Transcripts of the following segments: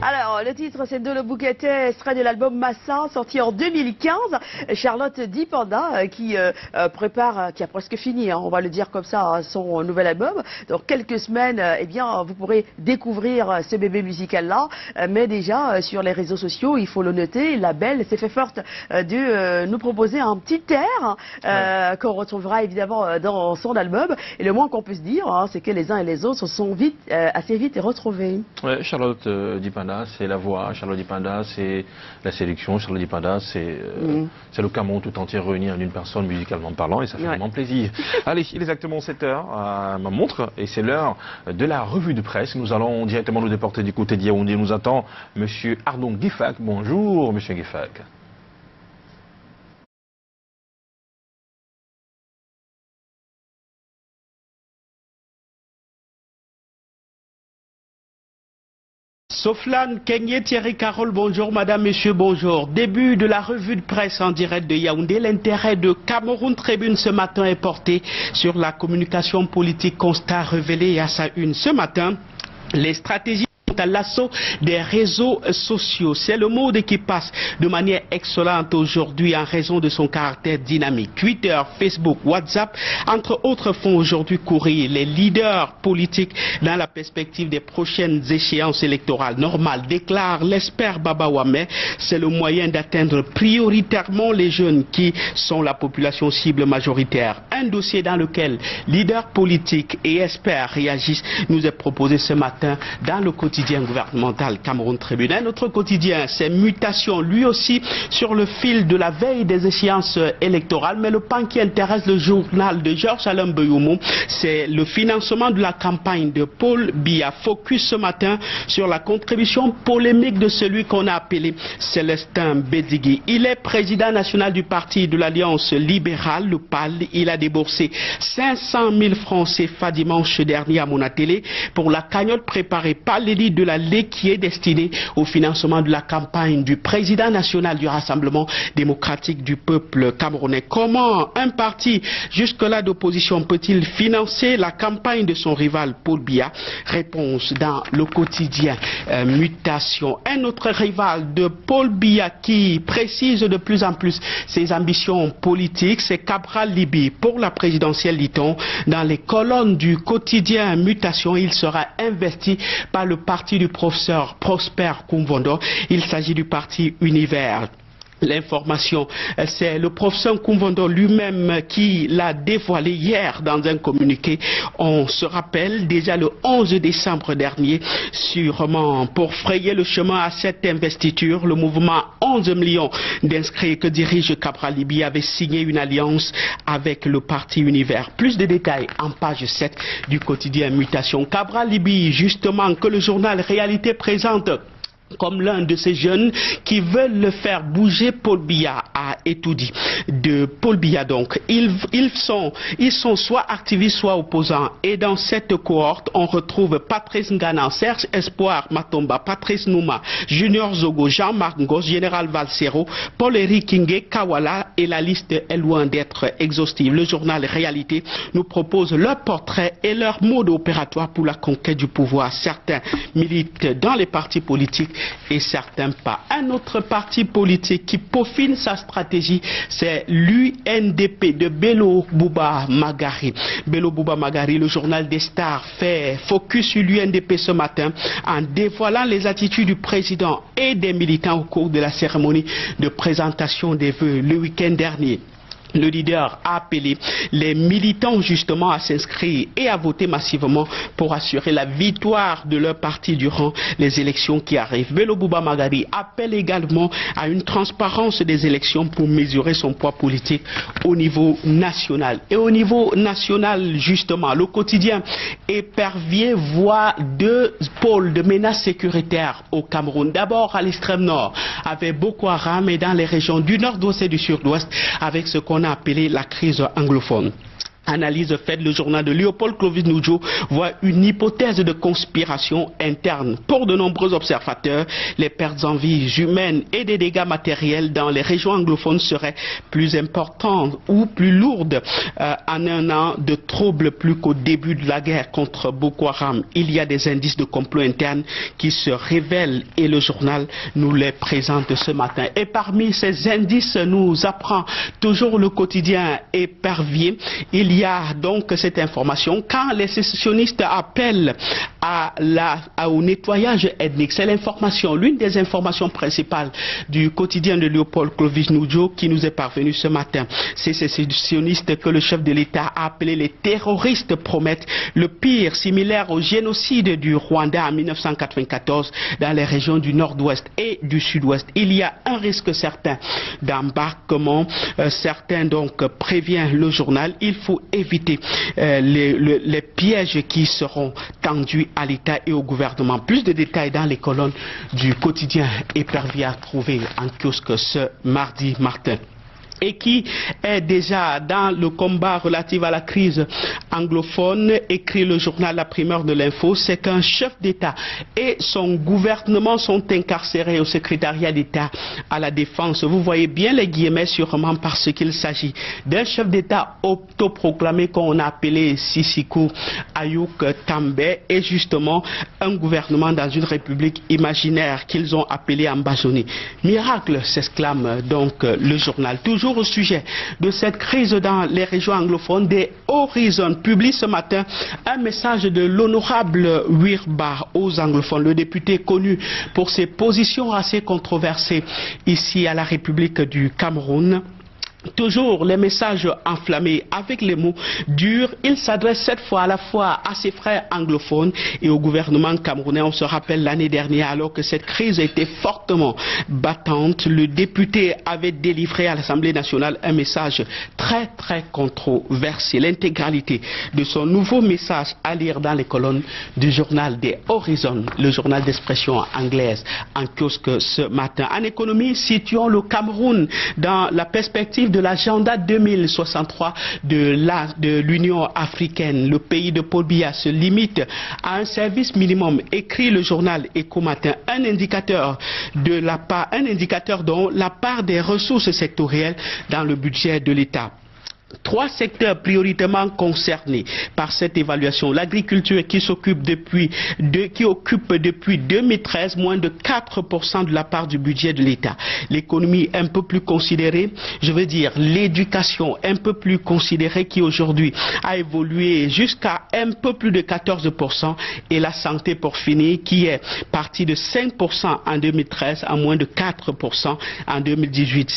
Alors, le titre, c'est De le Bouquetet, extrait de l'album Massa, sorti en 2015. Charlotte Dipanda, qui prépare, qui a presque fini, on va le dire comme ça, son nouvel album. Dans quelques semaines, eh bien, vous pourrez découvrir ce bébé musical-là. Mais déjà, sur les réseaux sociaux, il faut le noter, la belle s'est fait forte de nous proposer un petit air qu'on retrouvera évidemment dans son album. Et le moins qu'on puisse dire, c'est que les uns et les autres se sont assez vite retrouvés. Ouais, Charlotte Dipanda, c'est la voix. Charlotte Dipanda, c'est la sélection. Charlotte Dipanda, c'est le Cameroun tout entier réuni en une personne musicalement parlant, et ça fait vraiment plaisir. Allez, il est exactement 7 heures à ma montre, et c'est l'heure de la revue de presse. Nous allons directement nous déporter du côté d'Yaoundé. Nous attend Monsieur Ardon Guifak. Bonjour, Monsieur Guifak. Soflane Kenye, Thierry Carole, bonjour madame, monsieur, bonjour. Début de la revue de presse en direct de Yaoundé. L'intérêt de Cameroun Tribune ce matin est porté sur la communication politique. Constat révélé à sa une ce matin. Les stratégies à l'assaut des réseaux sociaux. C'est le mode qui passe de manière excellente aujourd'hui en raison de son caractère dynamique. Twitter, Facebook, WhatsApp, entre autres, font aujourd'hui courir les leaders politiques dans la perspective des prochaines échéances électorales normales, déclare l'expert Baba Wame. C'est le moyen d'atteindre prioritairement les jeunes qui sont la population cible majoritaire. Un dossier dans lequel leaders politiques et experts réagissent nous est proposé ce matin dans le quotidien gouvernemental Cameroun Tribune. Un autre quotidien, c'est Mutation, lui aussi sur le fil de la veille des échéances électorales, mais le pan qui intéresse le journal de Georges Alain Beyoumou, c'est le financement de la campagne de Paul Biya. Focus ce matin sur la contribution polémique de celui qu'on a appelé Célestin Bédigui. Il est président national du parti de l'Alliance libérale, le PAL. Il a déboursé 500 000 francs CFA dimanche dernier à Monatélé pour la cagnotte préparée par l'élite de la Lé qui est destinée au financement de la campagne du président national du Rassemblement démocratique du peuple camerounais. Comment un parti jusque-là d'opposition peut-il financer la campagne de son rival Paul Biya? Réponse dans le quotidien Mutation. Un autre rival de Paul Biya qui précise de plus en plus ses ambitions politiques, c'est Cabral Libi. Pour la présidentielle, dit-on, dans les colonnes du quotidien Mutation, il sera investi par le parti du professeur Prosper Koumvondo. Il s'agit du parti Univers. L'information, c'est le professeur Koumvondo lui-même qui l'a dévoilé hier dans un communiqué. On se rappelle déjà le 11 décembre dernier, sûrement pour frayer le chemin à cette investiture, le mouvement 11 millions d'inscrits que dirige Cabral Libi avait signé une alliance avec le parti Univers. Plus de détails en page 7 du quotidien Mutation. Cabral Libi, justement, que le journal Réalité présente comme l'un de ces jeunes qui veulent le faire bouger Paul Biya à Etoudi. De Paul Biya donc, ils sont soit activistes soit opposants, et dans cette cohorte on retrouve Patrice Ngana, Serge Espoir Matomba, Patrice Nouma, Junior Zogo, Jean-Marc Ngos, Général Valsero, Paul-Éric Kingé, Kawala, et la liste est loin d'être exhaustive. Le journal Réalité nous propose leur portrait et leur mode opératoire pour la conquête du pouvoir. Certains militent dans les partis politiques et certains pas. Un autre parti politique qui peaufine sa stratégie, c'est l'UNDP de Bello Bouba Magari. Bello Bouba Magari, le journal des stars, fait focus sur l'UNDP ce matin en dévoilant les attitudes du président et des militants au cours de la cérémonie de présentation des vœux le week-end dernier. Le leader a appelé les militants justement à s'inscrire et à voter massivement pour assurer la victoire de leur parti durant les élections qui arrivent. Bello Bouba Magari appelle également à une transparence des élections pour mesurer son poids politique au niveau national. Et au niveau national, justement, le quotidien Épervier voit deux pôles de menaces sécuritaires au Cameroun. D'abord à l'extrême nord, avec Boko Haram, et dans les régions du nord-ouest et du sud-ouest, avec ce qu'on a appelé la crise anglophone. Analyse faite, le journal de Léopold Clovis Noudjo voit une hypothèse de conspiration interne. Pour de nombreux observateurs, les pertes en vies humaines et des dégâts matériels dans les régions anglophones seraient plus importantes ou plus lourdes en un an de troubles plus qu'au début de la guerre contre Boko Haram. Il y a des indices de complot interne qui se révèlent et le journal nous les présente ce matin. Et parmi ces indices, nous apprend toujours le quotidien Épervier. Il y a donc cette information quand les sécessionnistes appellent au nettoyage ethnique. C'est l'information, l'une des informations principales du quotidien de Léopold Clovis Noudjo qui nous est parvenu ce matin. Ces sécessionnistes que le chef de l'État a appelés les terroristes promettent le pire, similaire au génocide du Rwanda en 1994 dans les régions du nord-ouest et du sud-ouest. Il y a un risque certain d'embarquement. Certains donc prévient le journal. Il faut éviter les pièges qui seront tendus à l'État et au gouvernement. Plus de détails dans les colonnes du quotidien Épervier à trouver en kiosque ce mardi matin. Et qui est déjà dans le combat relatif à la crise anglophone, écrit le journal La Primeur de l'Info, c'est qu'un chef d'État et son gouvernement sont incarcérés au secrétariat d'État à la Défense. Vous voyez bien les guillemets sûrement parce qu'il s'agit d'un chef d'État autoproclamé qu'on a appelé Sisikou Ayouk Tambe et justement un gouvernement dans une république imaginaire qu'ils ont appelé Ambazoni. Miracle, s'exclame donc le journal. Toujours au sujet de cette crise dans les régions anglophones, des Horizons publie ce matin un message de l'honorable Wirba aux anglophones, le député connu pour ses positions assez controversées ici à la République du Cameroun. Toujours les messages enflammés avec les mots durs. Il s'adresse cette fois à la fois à ses frères anglophones et au gouvernement camerounais. On se rappelle l'année dernière, alors que cette crise était fortement battante, le député avait délivré à l'Assemblée nationale un message très controversé. L'intégralité de son nouveau message à lire dans les colonnes du journal des Horizons, le journal d'expression anglaise, en kiosque ce matin. En économie, situons le Cameroun dans la perspective de l'agenda 2063 de l'Union africaine. Le pays de Paul Biya se limite à un service minimum, écrit le journal Écho Matin, un indicateur dont la part des ressources sectorielles dans le budget de l'État. 3 secteurs prioritairement concernés par cette évaluation. L'agriculture qui occupe depuis 2013 moins de 4% de la part du budget de l'État. L'économie un peu plus considérée, je veux dire l'éducation un peu plus considérée qui aujourd'hui a évolué jusqu'à un peu plus de 14% et la santé pour finir qui est partie de 5% en 2013 à moins de 4% en 2018.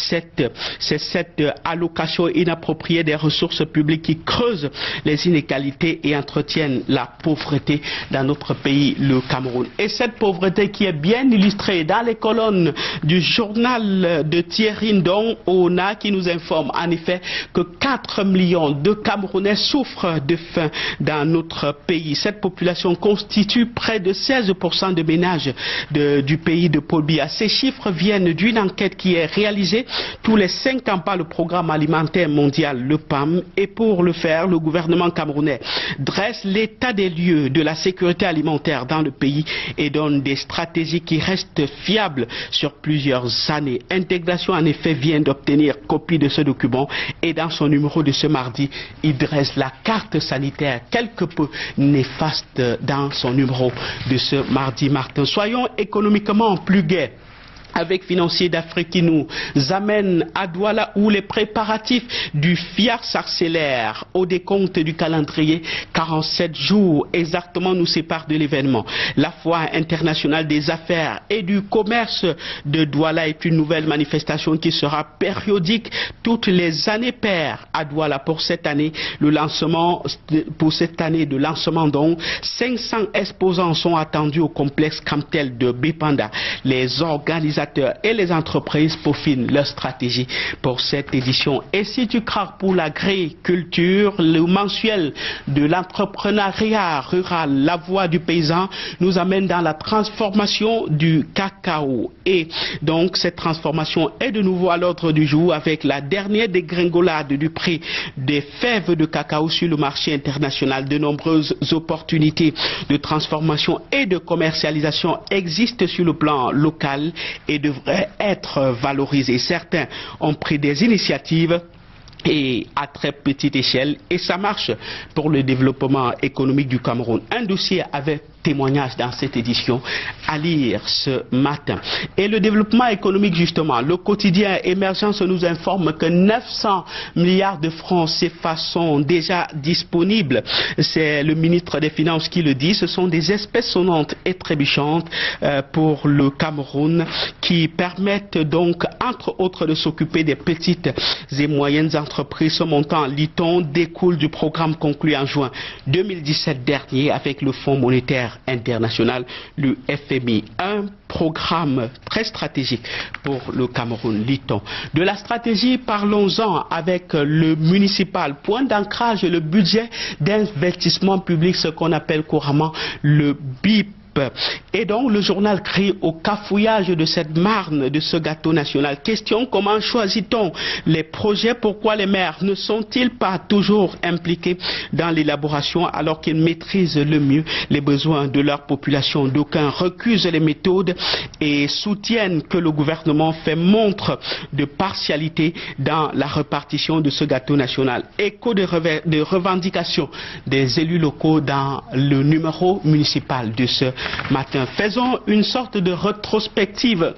C'est cette allocation inappropriée des ressources publiques qui creusent les inégalités et entretiennent la pauvreté dans notre pays, le Cameroun. Et cette pauvreté qui est bien illustrée dans les colonnes du journal de Thierry Ndong-Ona qui nous informe en effet que 4 millions de Camerounais souffrent de faim dans notre pays. Cette population constitue près de 16% de ménages du pays de Paul Biya. Ces chiffres viennent d'une enquête qui est réalisée tous les 5 ans par le Programme alimentaire mondial, le PAM, et pour le faire, le gouvernement camerounais dresse l'état des lieux de la sécurité alimentaire dans le pays et donne des stratégies qui restent fiables sur plusieurs années. Intégration en effet vient d'obtenir copie de ce document et dans son numéro de ce mardi, il dresse la carte sanitaire quelque peu néfaste dans son numéro de ce mardi matin. Soyons économiquement plus gais avec Financier d'Afrique qui nous amène à Douala où les préparatifs du FIAR s'accélèrent. Au décompte du calendrier, 47 jours exactement nous séparent de l'événement. La Foire internationale des affaires et du commerce de Douala est une nouvelle manifestation qui sera périodique toutes les années paires à Douala. Pour cette année de lancement donc, 500 exposants sont attendus au complexe Camtel de Bépanda. Les organisateurs organisateurs et les entreprises peaufinent leur stratégie pour cette édition. Et si tu craques pour l'agriculture, le mensuel de l'entrepreneuriat rural, la voix du paysan, nous amène dans la transformation du cacao. Et donc cette transformation est de nouveau à l'ordre du jour avec la dernière dégringolade du prix des fèves de cacao sur le marché international. De nombreuses opportunités de transformation et de commercialisation existent sur le plan local et devraient être valorisées. Certains ont pris des initiatives et à très petite échelle, et ça marche pour le développement économique du Cameroun. Un dossier avec témoignage dans cette édition à lire ce matin. Et le développement économique, justement, le quotidien Émergence nous informe que 900 milliards de francs CFA sont déjà disponibles. C'est le ministre des Finances qui le dit. Ce sont des espèces sonnantes et trébuchantes pour le Cameroun qui permettent donc, entre autres, de s'occuper des petites et moyennes entreprises. Ce montant, lit-on, découle du programme conclu en juin 2017 dernier avec le Fonds monétaire international, le FMI. Un programme très stratégique pour le Cameroun, lit-on. De la stratégie, parlons-en avec le municipal. Point d'ancrage, le budget d'investissement public, ce qu'on appelle couramment le BIP. Et donc le journal crie au cafouillage de cette marne, de ce gâteau national. Question, comment choisit-on les projets? Pourquoi les maires ne sont-ils pas toujours impliqués dans l'élaboration alors qu'ils maîtrisent le mieux les besoins de leur population? D'aucuns recusent les méthodes et soutiennent que le gouvernement fait montre de partialité dans la répartition de ce gâteau national. Écho de revendications des élus locaux dans le numéro municipal de ce matin. Faisons une sorte de rétrospective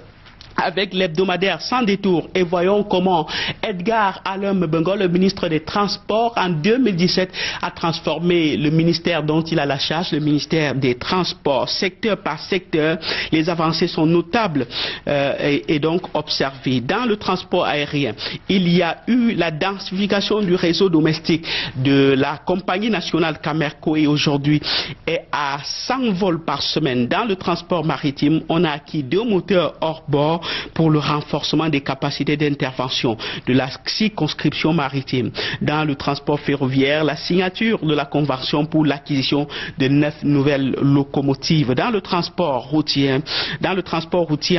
avec l'hebdomadaire Sans détour et voyons comment Edgar Alum Bengo, le ministre des Transports, en 2017 a transformé le ministère dont il a la charge, le ministère des Transports, secteur par secteur. Les avancées sont notables et donc observées. Dans le transport aérien, il y a eu la densification du réseau domestique de la compagnie nationale Camerco et aujourd'hui est à 100 vols par semaine. Dans le transport maritime, on a acquis 2 moteurs hors bord pour le renforcement des capacités d'intervention de la circonscription maritime. Dans le transport ferroviaire, la signature de la convention pour l'acquisition de 9 nouvelles locomotives. Dans le transport routier,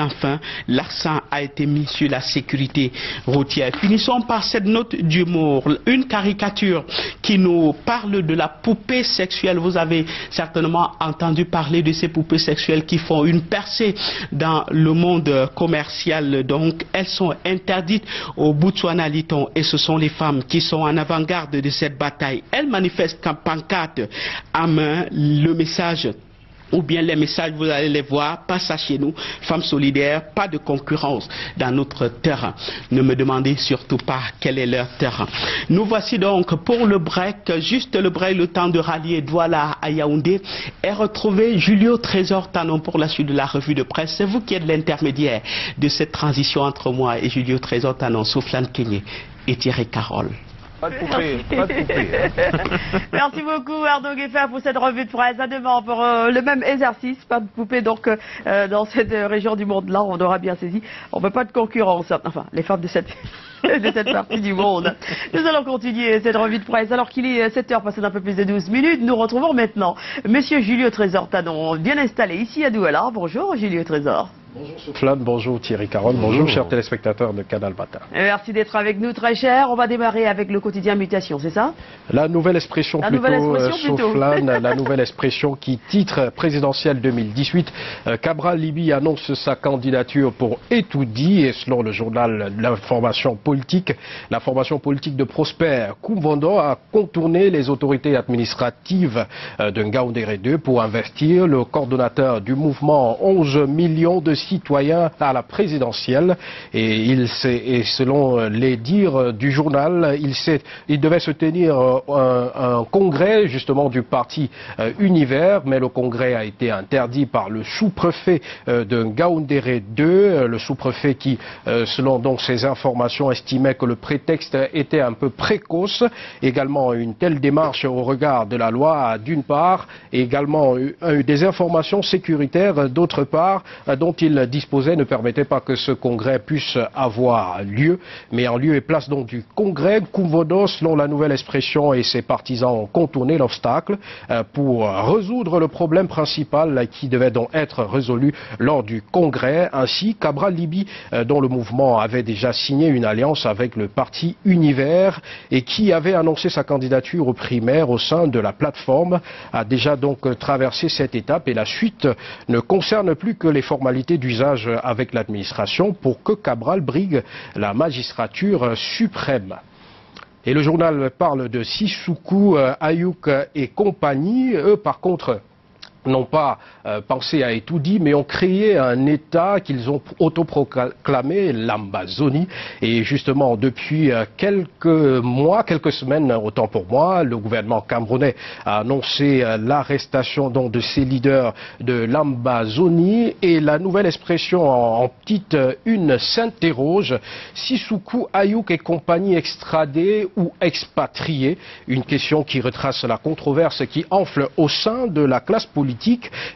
enfin, l'accent a été mis sur la sécurité routière. Finissons par cette note d'humour, une caricature qui nous parle de la poupée sexuelle. Vous avez certainement entendu parler de ces poupées sexuelles qui font une percée dans le monde commercial. Donc, elles sont interdites au Botswana, lit-on, et ce sont les femmes qui sont en avant-garde de cette bataille. Elles manifestent qu'en pancarte à main le message, ou bien les messages, vous allez les voir, pas ça chez nous, femmes solidaires, pas de concurrence dans notre terrain. Ne me demandez surtout pas quel est leur terrain. Nous voici donc pour le break, juste le break, le temps de rallier Douala à Yaoundé et retrouver Julio Trésor Tanon pour la suite de la revue de presse. C'est vous qui êtes l'intermédiaire de cette transition entre moi et Julio Trésor Tanon, Souflane Kenyé et Thierry Carole. Pas de poupée, pas de poupée. Merci beaucoup Arnaud Gueffert pour cette revue de presse. À demain pour le même exercice, pas de poupée donc dans cette région du monde là, on aura bien saisi. On ne veut pas de concurrence, enfin les femmes de cette partie du monde. Nous allons continuer cette revue de presse alors qu'il est 7h passé d'un peu plus de 12 minutes. Nous retrouvons maintenant Monsieur Julio Trésor Tanon, bien installé ici à Douala. Bonjour Julio Trésor. Bonjour Souflane, bonjour Thierry Carole, bonjour chers téléspectateurs de Canal Bata. Merci d'être avec nous très cher. On va démarrer avec le quotidien Mutation, c'est ça? La nouvelle expression plutôt, Souflane, la nouvelle expression qui titre présidentielle 2018. Cabral Libi annonce sa candidature pour Etoudi et selon le journal L'Information politique, la formation politique de Prosper Koumbando a contourné les autorités administratives de Ngaoundéré 2 pour investir le coordonnateur du mouvement 11 millions de citoyens à la présidentielle et selon les dires du journal, il devait se tenir un congrès justement du parti Univers, mais le congrès a été interdit par le sous-préfet de Ngaoundéré 2, le sous-préfet qui, selon donc ces informations, estimait que le prétexte était un peu précoce. Également une telle démarche au regard de la loi d'une part, et également des informations sécuritaires d'autre part, dont il il disposait ne permettait pas que ce congrès puisse avoir lieu. Mais en lieu et place donc du congrès, Kumvodo, selon la nouvelle expression, et ses partisans ont contourné l'obstacle pour résoudre le problème principal qui devait donc être résolu lors du congrès. Ainsi, Cabral Libby, dont le mouvement avait déjà signé une alliance avec le parti Univers et qui avait annoncé sa candidature aux primaires au sein de la plateforme, a déjà donc traversé cette étape et la suite ne concerne plus que les formalités d'usage avec l'administration pour que Cabral brigue la magistrature suprême. Et le journal parle de Sissoko, Ayouk et compagnie. Eux, par contre, n'ont pas pensé à Etoudi, mais ont créé un État qu'ils ont autoproclamé, l'Ambazonie. Et justement, depuis quelques mois, quelques semaines, autant pour moi, le gouvernement camerounais a annoncé l'arrestation donc de ces leaders de l'Ambazonie. Et la nouvelle expression en petite une s'interroge: Sissoko, Ayouk et compagnie extradés ou expatriés? Une question qui retrace la controverse qui enfle au sein de la classe politique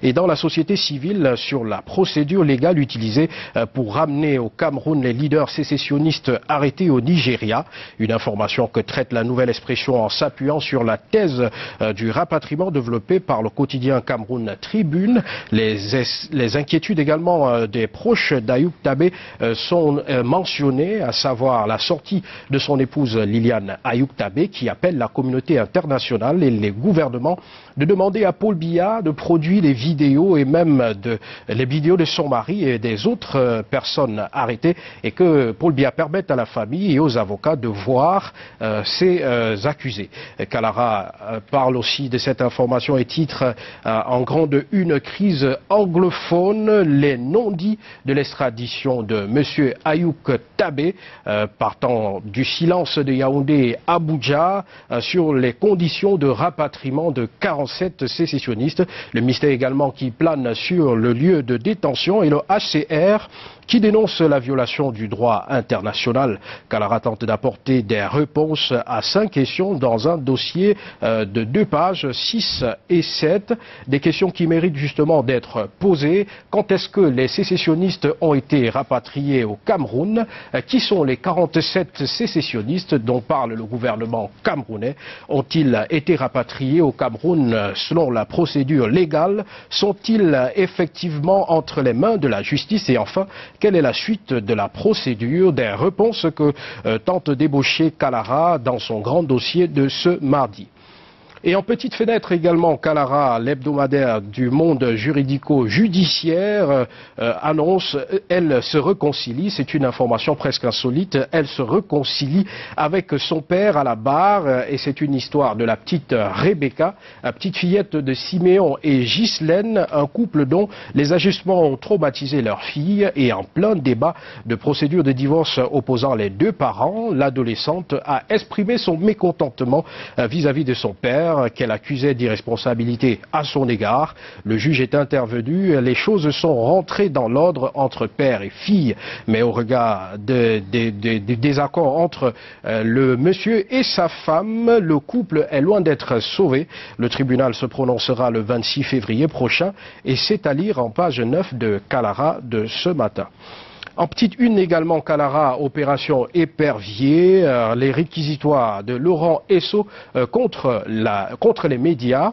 et dans la société civile sur la procédure légale utilisée pour ramener au Cameroun les leaders sécessionnistes arrêtés au Nigeria. Une information que traite la nouvelle expression en s'appuyant sur la thèse du rapatriement développée par le quotidien Cameroun Tribune. Les inquiétudes également des proches d'Ayouk Tabé sont mentionnées, à savoir la sortie de son épouse Liliane Ayouk Tabé, qui appelle la communauté internationale et les gouvernements de demander à Paul Biya de produit les vidéos et même les vidéos de son mari et des autres personnes arrêtées et que Paul Biya permette à la famille et aux avocats de voir ces accusés. Kalara parle aussi de cette information et titre en grande une: crise anglophone, les non-dits de l'extradition de M. Ayouk Tabé, partant du silence de Yaoundé et Abuja sur les conditions de rapatriement de 47 sécessionnistes. Le mystère également qui plane sur le lieu de détention et le HCR qui dénonce la violation du droit international. Kalara tente d'apporter des réponses à 5 questions dans un dossier de 2 pages, 6 et 7. Des questions qui méritent justement d'être posées. Quand est-ce que les sécessionnistes ont été rapatriés au Cameroun? Qui sont les 47 sécessionnistes dont parle le gouvernement camerounais? Ont-ils été rapatriés au Cameroun selon la procédure légale? Sont-ils effectivement entre les mains de la justice? Et enfin, quelle est la suite de la procédure? Des réponses que tente d'ébaucher Kalara dans son grand dossier de ce mardi. Et en petite fenêtre également, Kalara, l'hebdomadaire du monde juridico-judiciaire, annonce, elle se réconcilie, c'est une information presque insolite, elle se réconcilie avec son père à la barre, et c'est une histoire de la petite Rebecca, la petite fillette de Siméon et Ghislaine, un couple dont les ajustements ont traumatisé leur fille, et en plein débat de procédure de divorce opposant les 2 parents, l'adolescente a exprimé son mécontentement vis-à-vis de son père, qu'elle accusait d'irresponsabilité à son égard. Le juge est intervenu, les choses sont rentrées dans l'ordre entre père et fille, mais au regard des désaccords entre le monsieur et sa femme, le couple est loin d'être sauvé. Le tribunal se prononcera le 26 février prochain et c'est à lire en page 9 de Kalara de ce matin. En petite une également, Kalara, opération épervier, les réquisitoires de Laurent Esso contre les médias.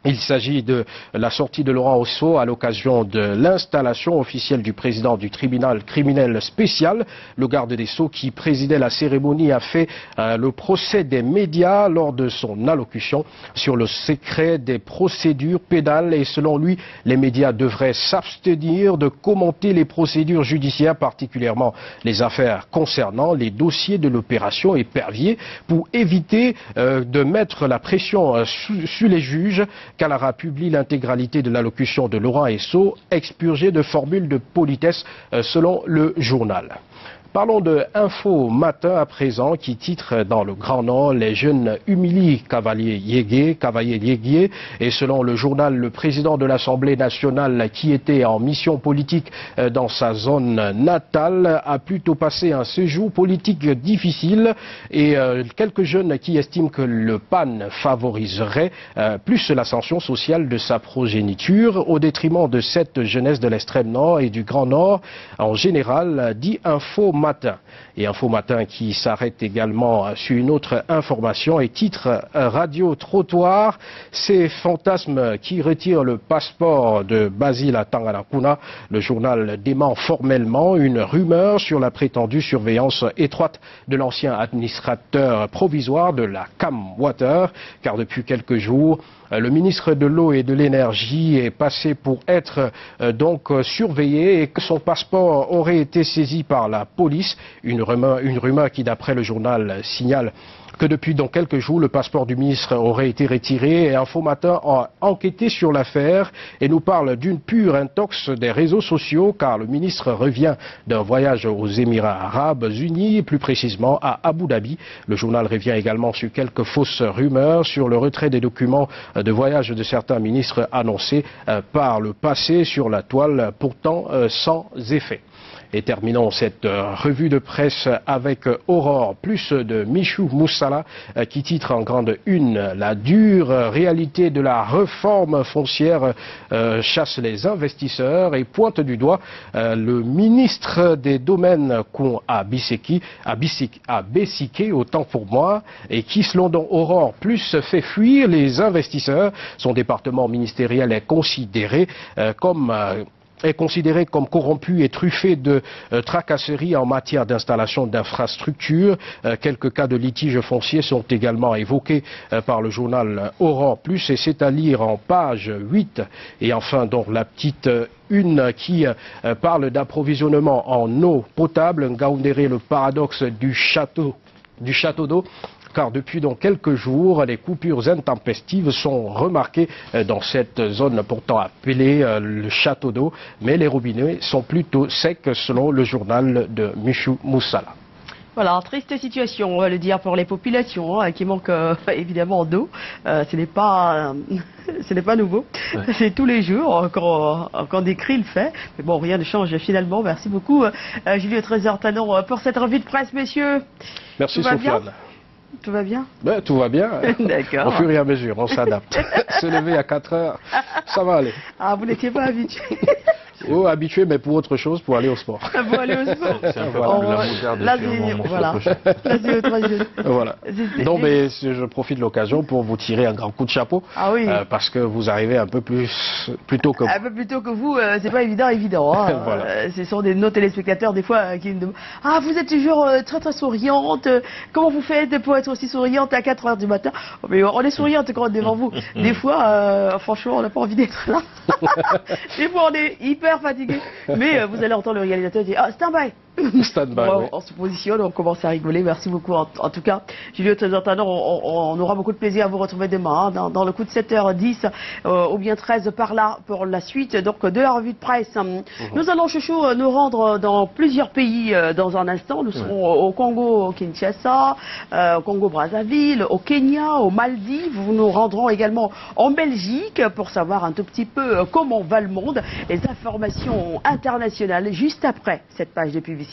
Il s'agit de la sortie de Laurent Esso à l'occasion de l'installation officielle du président du tribunal criminel spécial. Le garde des Sceaux qui présidait la cérémonie a fait le procès des médias lors de son allocution sur le secret des procédures pénales et selon lui, les médias devraient s'abstenir de commenter les procédures judiciaires, particulièrement les affaires concernant les dossiers de l'opération épervier pour éviter de mettre la pression sur les juges. Kalara publie l'intégralité de l'allocution de Laurent Esso, expurgée de formules de politesse selon le journal. Parlons de Info Matin à présent, qui titre dans le Grand Nord: les jeunes humilient Cavalier Yégué. Et selon le journal, le président de l'Assemblée nationale, qui était en mission politique dans sa zone natale, a plutôt passé un séjour politique difficile. Et quelques jeunes qui estiment que le PAN favoriserait plus l'ascension sociale de sa progéniture au détriment de cette jeunesse de l'extrême nord et du Grand Nord en général, dit Info Matin. Et Info Matin qui s'arrête également sur une autre information et titre Radio Trottoir: ces fantasmes qui retirent le passeport de Basile Tanganakuna. Le journal dément formellement une rumeur sur la prétendue surveillance étroite de l'ancien administrateur provisoire de la CAM Water, car depuis quelques jours, le ministre de l'Eau et de l'Énergie est passé pour être donc surveillé et que son passeport aurait été saisi par la police. Une rumeur qui, d'après le journal, signale que depuis quelques jours, le passeport du ministre aurait été retiré. Et Info Matin a enquêté sur l'affaire et nous parle d'une pure intox des réseaux sociaux, car le ministre revient d'un voyage aux Émirats Arabes Unis, plus précisément à Abu Dhabi. Le journal revient également sur quelques fausses rumeurs sur le retrait des documents de voyage de certains ministres annoncés par le passé sur la toile, pourtant sans effet. Et terminons cette revue de presse avec Aurore Plus de Michou Moussala, qui titre en grande une: la dure réalité de la réforme foncière chasse les investisseurs, et pointe du doigt le ministre des Domaines à Bessiqué, autant pour moi, et qui, selon Aurore Plus, fait fuir les investisseurs. Son département ministériel est considéré comme corrompu et truffé de tracasseries en matière d'installation d'infrastructures. Quelques cas de litiges fonciers sont également évoqués par le journal Aurore Plus, et c'est à lire en page 8. Et enfin, donc, la petite une qui parle d'approvisionnement en eau potable, Ngaoundéré, le paradoxe du château d'eau. Car depuis quelques jours, les coupures intempestives sont remarquées dans cette zone pourtant appelée le château d'eau, mais les robinets sont plutôt secs selon le journal de Michou Moussala. Voilà, triste situation, on va le dire, pour les populations qui manquent évidemment d'eau. Ce n'est pas nouveau, ouais. C'est tous les jours qu'on décrit le fait. Mais bon, rien ne change finalement. Merci beaucoup, Julio Trésor-Tanon, pour cette revue de presse, messieurs. Merci, Sofiane. Tout va bien? Ben, tout va bien. D'accord. Au fur et à mesure, on s'adapte. Se lever à 4 heures, ça va aller. Ah, vous n'étiez pas habitué? Oh, habitué, mais pour autre chose, pour aller au sport. Pour aller au sport. C'est un peu la moutarde. Voilà. Non, mais je profite de l'occasion pour vous tirer un grand coup de chapeau. Ah oui. Parce que vous arrivez un peu plus tôt que vous. Un peu plus tôt que vous, c'est pas évident. Hein. Voilà. Ce sont nos téléspectateurs, des fois, qui me demandent: ah, vous êtes toujours très très souriante. Comment vous faites pour être aussi souriante à 4 heures du matin? Oh, mais on est souriante quand on est devant vous. Des fois, franchement, on n'a pas envie d'être là. Des fois, on est hyper fatigué. Mais vous allez entendre le réalisateur dire: ah, stand-by. On se positionne, on commence à rigoler. Merci beaucoup. En tout cas, Julio Trésor-Tanon, on aura beaucoup de plaisir à vous retrouver demain dans le coup de 7h10 ou bien 13 par là pour la suite donc de la revue de presse. Nous allons, chouchou, nous rendre dans plusieurs pays dans un instant. Nous serons au Congo, au Kinshasa, au Congo-Brazzaville, au Kenya, aux Maldives. Nous rendrons également en Belgique pour savoir un tout petit peu comment va le monde. Les informations internationales juste après cette page de publicité.